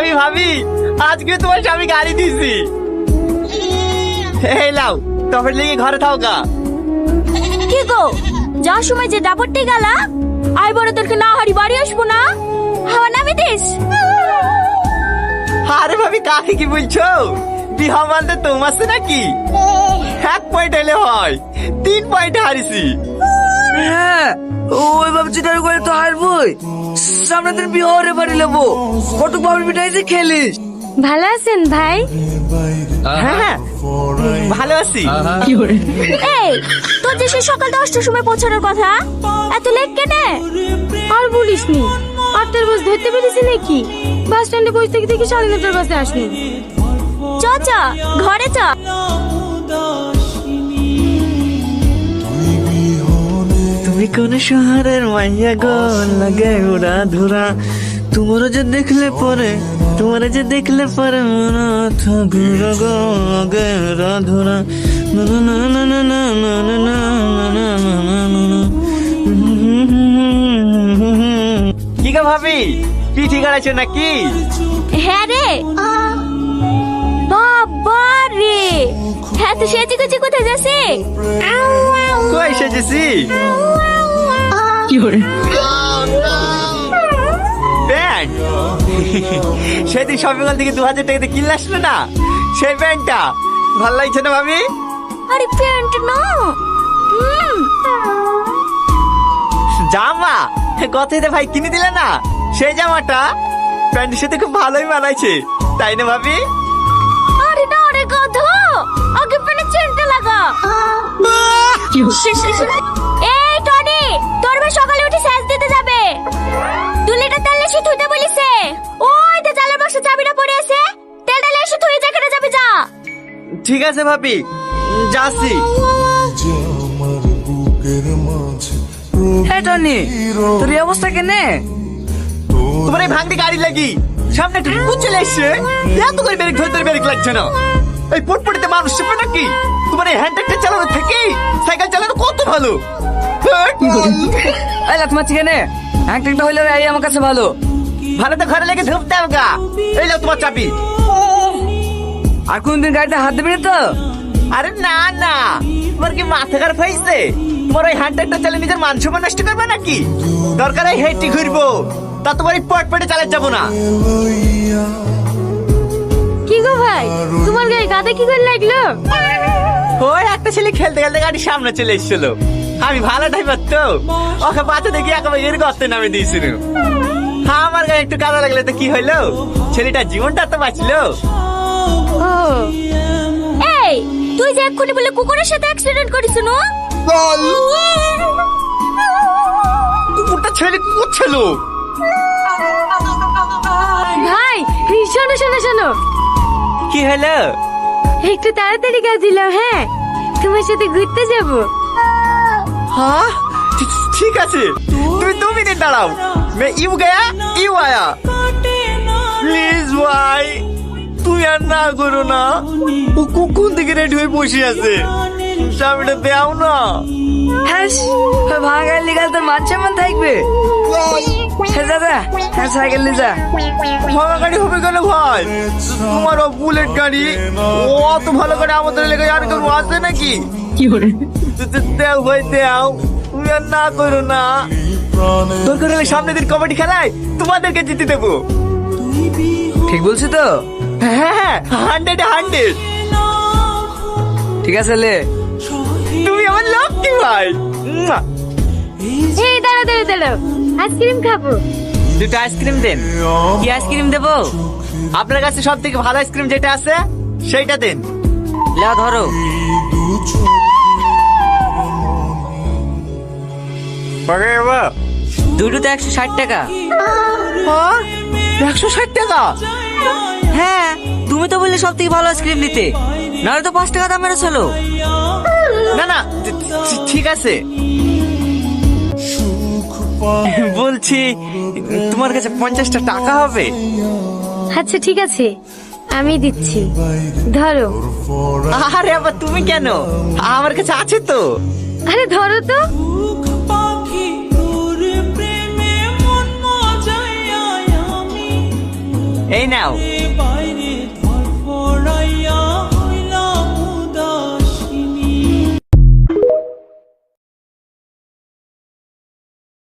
ভাবি ভাবি, আজকে তোমার স্বামী গাড়ি দিছি। এই লাও, টপের লেগে ঘরে থাও গা। কি গো, যাওয়ার সময় যে ডাবরটি গেলা, আই বড় তোরকে না হারি বাড়ি আসবো না, হাওয়া নামে দিস। আরে ভাবি, কাকে কি বলছো? বিহা মানতে তোমার আছে নাকি? 1 পয়েন্ট এলে হয়, 3 পয়েন্ট হারিছি। হ্যাঁ, ওই বাবুচিটার করে তো হারবই। সামনে দিন বিহারে বাড়ি নেবো, কত বাবুর পিঠাইতে খেলিস। ভালো আছেন ভাই? হ্যাঁ, ভালো আছি। এই, তোর যে সেই সকাল 10টার সময় পৌঁছানোর কথা, এত লেট কেনে? আর বলিসনি, 8টার বাস ধরতে পেরেছি নাকি? বাস স্ট্যান্ডে বসে থেকে দেখি 9:30টার বাসে আসনি। চ চ, ঘরে চ। তুমি কোন শহরের মাইয়া গো, লাগে উড়া ধুরা। তোমারও যে দেখলে পরে, তোমারে যে দেখলে পরে মনে ঘুরা গো, আগে উড়া ধুরা। কি গো ভাবি, পিঠি গাড়াইছো নাকি? হ্যাঁ রে, বাবা রে, হ্যাঁ তো সেজি কুচি কোথায় যাচ্ছে? কই সেজেছি? প্যান্ট সেদিন শপিং মল থেকে 2000 টাকাতে কিনলে আসলো না, সেই প্যান্টটা ভাল লাগছে না ভাবি? আরে প্যান্ট না, জামা কথাতে ভাই কিনে দিলে না, সেই জামাটা প্যান্টের সাথে খুব ভালোই মানাইছে, তাই না ভাবি? আরে না রে গাধা, আগে প্যান্টের চেনটা লাগা। এই টনি, তোর ভাই সকালে উঠে স্যাজ দিতে যাবে, 2 লিটার তেল এসে ধুইতে বলিছে। ওই যে জালের বাক্সে চাবিটা পড়ে আছে, তেলটা এসে ধুয়ে যেখানে যাবে যা। ঠিক আছে ভাবি, যাচ্ছি। হ্যাঁ টনি, তোর এই অবস্থা কেনে? তোমার এই ভাঙতি গাড়ি লাগি সামনে একটু কুকুর চলে এসছে, এত করে ব্রেক ধরতে ব্রেক লাগছে না। এই পটপটিতে মানুষ চেপে নাকি? তোমার এই হ্যান্ড ট্রাক্টর চালানো থেকে সাইকেল চালানো কত ভালো। এই লাত মারছি কেনে? একটা হইলে এই আমার কাছে ভালো। ভালো তো ঘরে লেগে ধূপ দাও গা। এই নাও তোমার চাবি। আর কোনদিন গাড়িতে হাত দেবে না তো? আরে না না, তোমার কি মাথা খারাপ হয়েছে? তোমার ওই হ্যান্ড ট্রাক্টর চালিয়ে নিজের মান সম্মান নষ্ট করবে নাকি? দরকার হয় হেঁটে ঘুরবো, তা তোমার এই পটপটে চালাতে যাবো না। কি গো ভাই, তোমার গায়ে গাদা কি করে লাগলো? ওই একটা ছেলে খেলতে খেলতে গাড়ির সামনে চলে এসেছিল, আমি ভালো ড্রাইভার তো, ওকে বাঁচা দেখি একেবারে এর গর্তে নামে দিয়েছিল। আমার গায়ে একটু কাদা লাগলে তো কি হইলো, ছেলেটার জীবনটা তো বাঁচলো। ও এই, তুই যে এক্ষুনি বলে কুকুরের সাথে অ্যাক্সিডেন্ট করিস না? কুকুরটা ছেলে কুকুর ছিল। ভাই শোনো শোনো শোনো, কি হলো? একটু তাড়াতাড়ি কাজ দিলাম, হ্যাঁ তোমার সাথে ঘুরতে যাব। हाँ ठीक আছে, তুমি 2 মিনিট দাঁড়াও, मैं ইউ গয়া ইউ আয়া। প্লিজ ভাই, তুই আর না করো না, ও কোন দিকে রেডি হয়ে বসে আছে, চাবিটা দাও না। হ্যাঁ, ভাঙার লিগাল তোর মান সম্মান থাকবে। দাদা, হ্যাঁ সাইকেল নিয়ে যা। ভাঙা গাড়ি হবে কেন ভাই? তোমার ও বুলেট গাড়ি, ও অত ভালো গাড়ি আমাদের এলাকায় আর কেউ আছে নাকি? দেও ভাই দেও, তুমি আর না করো না। দরকার হলে সামনে দিন কবাডি খেলায় তোমাদেরকে জিতে দেবো। ঠিক বলছি তো? হ্যাঁ, 100 ঠিক আছে লে। তুমি আমার লক্ষ্মী ভাই। এই দাঁড়াও দাঁড়াও দাঁড়াও, আইসক্রিম খাবো। 2টা আইসক্রিম দেন। কি আইসক্রিম দেবো? আপনার কাছে সব থেকে ভালো আইসক্রিম যেটা আছে সেইটা দেন। লা ধরো। দুটোতে 160 টাকা। 160 টাকা? হ্যাঁ, তুমি তো বললে সব থেকে ভালো আইসক্রিম নিতে, নাহলে তো 5 টাকা দাম মেরে চলো। না না, ঠিক আছে। বলছি তোমার কাছে 50টা টাকা হবে? আচ্ছা ঠিক আছে, আমি দিচ্ছি, ধরো। আরে আবার তুমি কেন, আমার কাছে আছে তো। আরে ধরো তো। এই নাও